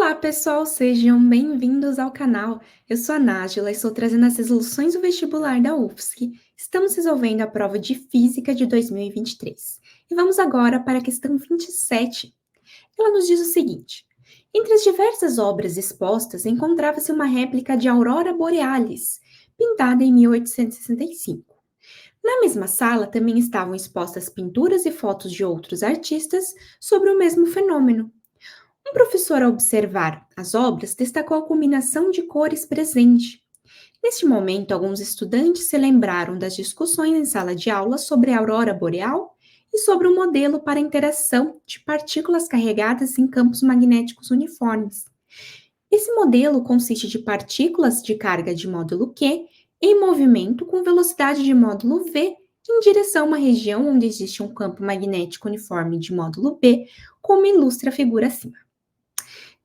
Olá, pessoal, sejam bem-vindos ao canal. Eu sou a Nájila e estou trazendo as resoluções do vestibular da UFSC. Estamos resolvendo a prova de Física de 2023. E vamos agora para a questão 27. Ela nos diz o seguinte: entre as diversas obras expostas, encontrava-se uma réplica de Aurora Borealis, pintada em 1865. Na mesma sala também estavam expostas pinturas e fotos de outros artistas sobre o mesmo fenômeno. Um professor, ao observar as obras, destacou a combinação de cores presente. Neste momento, alguns estudantes se lembraram das discussões em sala de aula sobre a aurora boreal e sobre o modelo para a interação de partículas carregadas em campos magnéticos uniformes. Esse modelo consiste de partículas de carga de módulo Q em movimento com velocidade de módulo V em direção a uma região onde existe um campo magnético uniforme de módulo B, como ilustra a figura acima.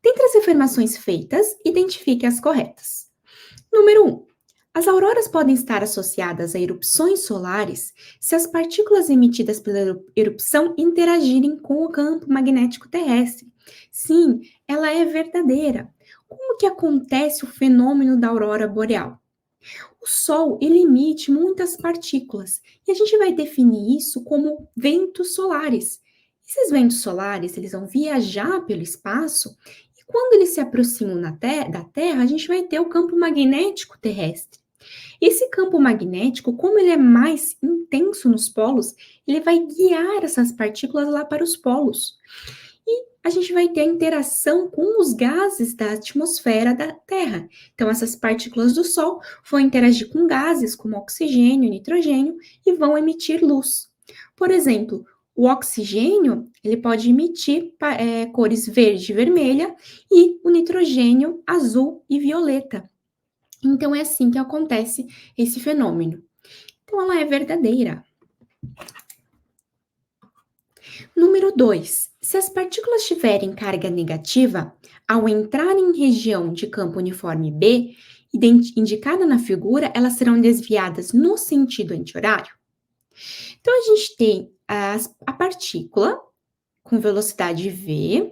Dentre as afirmações feitas, identifique as corretas. Número 1. As auroras podem estar associadas a erupções solares se as partículas emitidas pela erupção interagirem com o campo magnético terrestre. Sim, ela é verdadeira. Como que acontece o fenômeno da aurora boreal? O Sol, ele emite muitas partículas e a gente vai definir isso como ventos solares. Esses ventos solares, eles vão viajar pelo espaço e quando eles se aproximam da Terra, a gente vai ter o campo magnético terrestre. Esse campo magnético, como ele é mais intenso nos polos, ele vai guiar essas partículas lá para os polos. E a gente vai ter a interação com os gases da atmosfera da Terra. Então, essas partículas do Sol vão interagir com gases como oxigênio e nitrogênio e vão emitir luz. Por exemplo, o oxigênio ele pode emitir cores verde e vermelha e o nitrogênio azul e violeta. Então, é assim que acontece esse fenômeno. Então, ela é verdadeira. Número 2. Se as partículas tiverem carga negativa, ao entrar em região de campo uniforme B, indicada na figura, elas serão desviadas no sentido anti-horário. Então, a gente tem a partícula com velocidade V,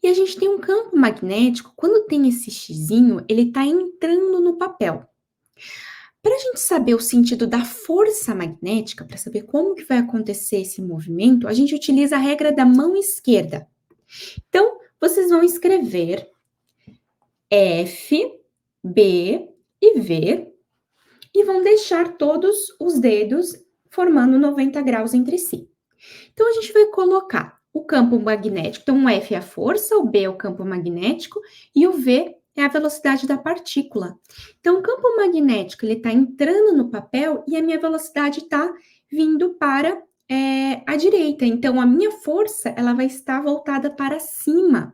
e a gente tem um campo magnético, quando tem esse xizinho, ele está entrando no papel. Para a gente saber o sentido da força magnética, para saber como que vai acontecer esse movimento, a gente utiliza a regra da mão esquerda. Então, vocês vão escrever F, B e V e vão deixar todos os dedos formando 90 graus entre si. Então, a gente vai colocar o campo magnético. Então, o F é a força, o B é o campo magnético e o V é a velocidade da partícula. Então, o campo magnético ele está entrando no papel e a minha velocidade está vindo para a direita. Então, a minha força ela vai estar voltada para cima.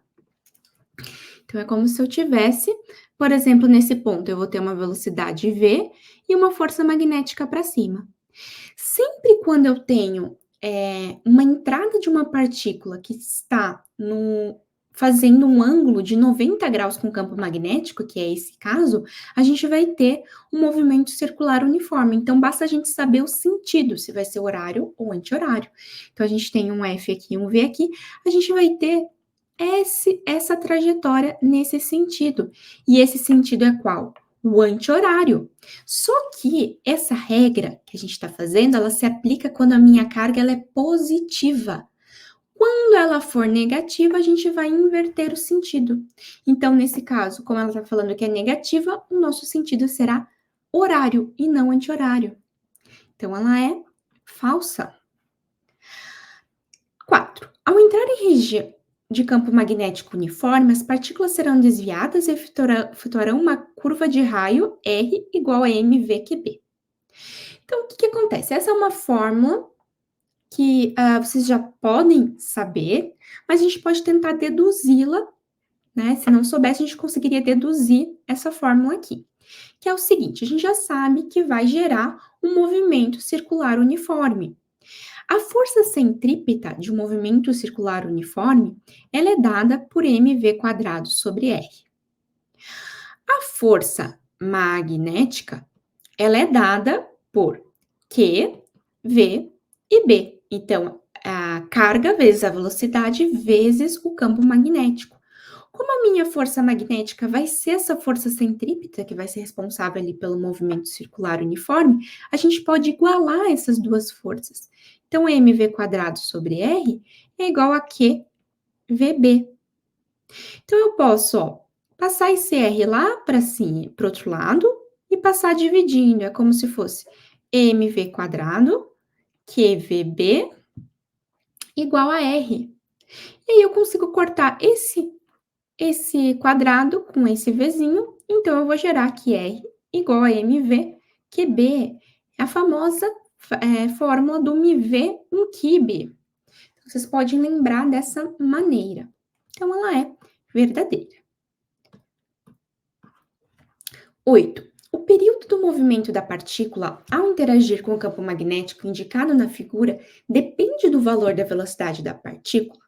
Então, é como se eu tivesse, por exemplo, nesse ponto, eu vou ter uma velocidade V e uma força magnética para cima. Sempre quando eu tenho uma entrada de uma partícula que está fazendo um ângulo de 90 graus com o campo magnético, que é esse caso, a gente vai ter um movimento circular uniforme. Então, basta a gente saber o sentido, se vai ser horário ou anti-horário. Então, a gente tem um F aqui, um V aqui, a gente vai ter essa trajetória nesse sentido. E esse sentido é qual? O anti-horário. Só que essa regra que a gente está fazendo, ela se aplica quando a minha carga ela é positiva. Quando ela for negativa, a gente vai inverter o sentido. Então, nesse caso, como ela está falando que é negativa, o nosso sentido será horário e não anti-horário. Então, ela é falsa. 4. Ao entrar em região de campo magnético uniforme, as partículas serão desviadas e efetuarão uma curva de raio R igual a mVQB. Então, o que acontece? Essa é uma fórmula que vocês já podem saber, mas a gente pode tentar deduzi-la, né? Se não soubesse, a gente conseguiria deduzir essa fórmula aqui, que é o seguinte: a gente já sabe que vai gerar um movimento circular uniforme. A força centrípeta de um movimento circular uniforme, ela é dada por mv² sobre R. A força magnética, ela é dada por Q, V e B. Então, a carga vezes a velocidade vezes o campo magnético. Como a minha força magnética vai ser essa força centrípeta, que vai ser responsável ali pelo movimento circular uniforme, a gente pode igualar essas duas forças. Então, mv² sobre r é igual a qvb. Então, eu posso, ó, passar esse r lá para cima, para o outro lado, e passar dividindo. É como se fosse mv² qvb igual a r. E aí, eu consigo cortar esse quadrado com esse Vzinho, então eu vou gerar aqui R igual a mv, que B é a famosa fórmula do mv em Kib. Vocês podem lembrar dessa maneira. Então, ela é verdadeira. 8. O período do movimento da partícula ao interagir com o campo magnético indicado na figura depende do valor da velocidade da partícula.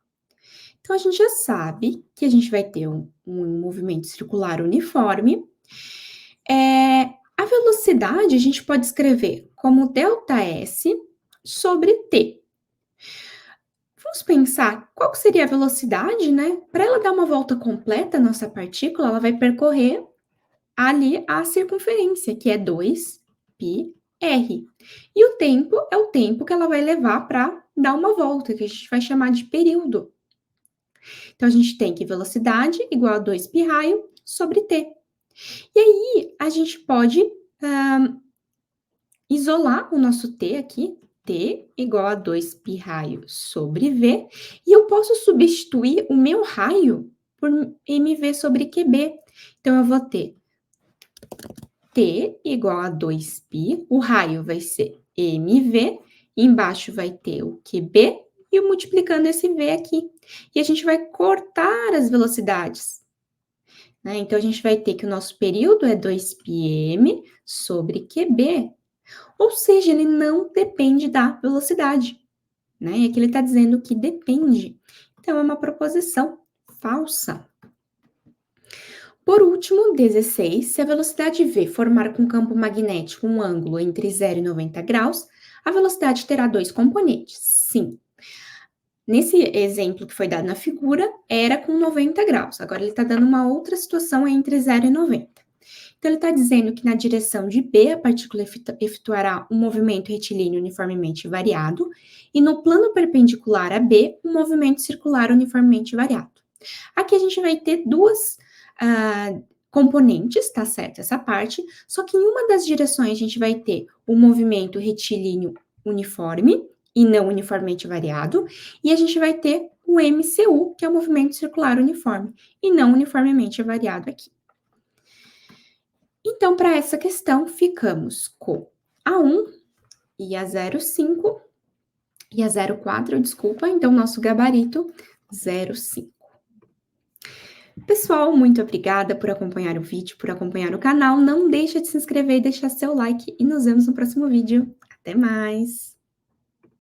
Então, a gente já sabe que a gente vai ter um movimento circular uniforme. A velocidade a gente pode escrever como ΔS sobre T. Vamos pensar qual seria a velocidade, né? Para ela dar uma volta completa, a nossa partícula, ela vai percorrer ali a circunferência, que é 2πr. E o tempo é o tempo que ela vai levar para dar uma volta, que a gente vai chamar de período. Então, a gente tem que velocidade igual a 2π raio sobre t. E aí, a gente pode isolar o nosso t aqui, t igual a 2π raio sobre v, e eu posso substituir o meu raio por mv sobre qb. Então, eu vou ter t igual a 2π, o raio vai ser mv, embaixo vai ter o qb, e eu multiplicando esse v aqui. E a gente vai cortar as velocidades, né? Então, a gente vai ter que o nosso período é 2πm sobre qb, ou seja, ele não depende da velocidade, né? E aqui ele está dizendo que depende. Então, é uma proposição falsa. Por último, 16, se a velocidade v formar com o campo magnético um ângulo entre 0 e 90 graus, a velocidade terá dois componentes. Sim. Nesse exemplo que foi dado na figura, era com 90 graus. Agora, ele está dando uma outra situação entre 0 e 90. Então, ele está dizendo que na direção de B, a partícula efetuará um movimento retilíneo uniformemente variado, e no plano perpendicular a B, um movimento circular uniformemente variado. Aqui a gente vai ter duas componentes, tá certo? Essa parte, só que em uma das direções a gente vai ter o movimento retilíneo uniforme, e não uniformemente variado, e a gente vai ter o MCU, que é o movimento circular uniforme, e não uniformemente variado aqui. Então, para essa questão, ficamos com a 1 e a 0,5 e a 0,4, desculpa, então nosso gabarito 0,5. Pessoal, muito obrigada por acompanhar o vídeo, por acompanhar o canal. Não deixa de se inscrever e deixar seu like e nos vemos no próximo vídeo. Até mais!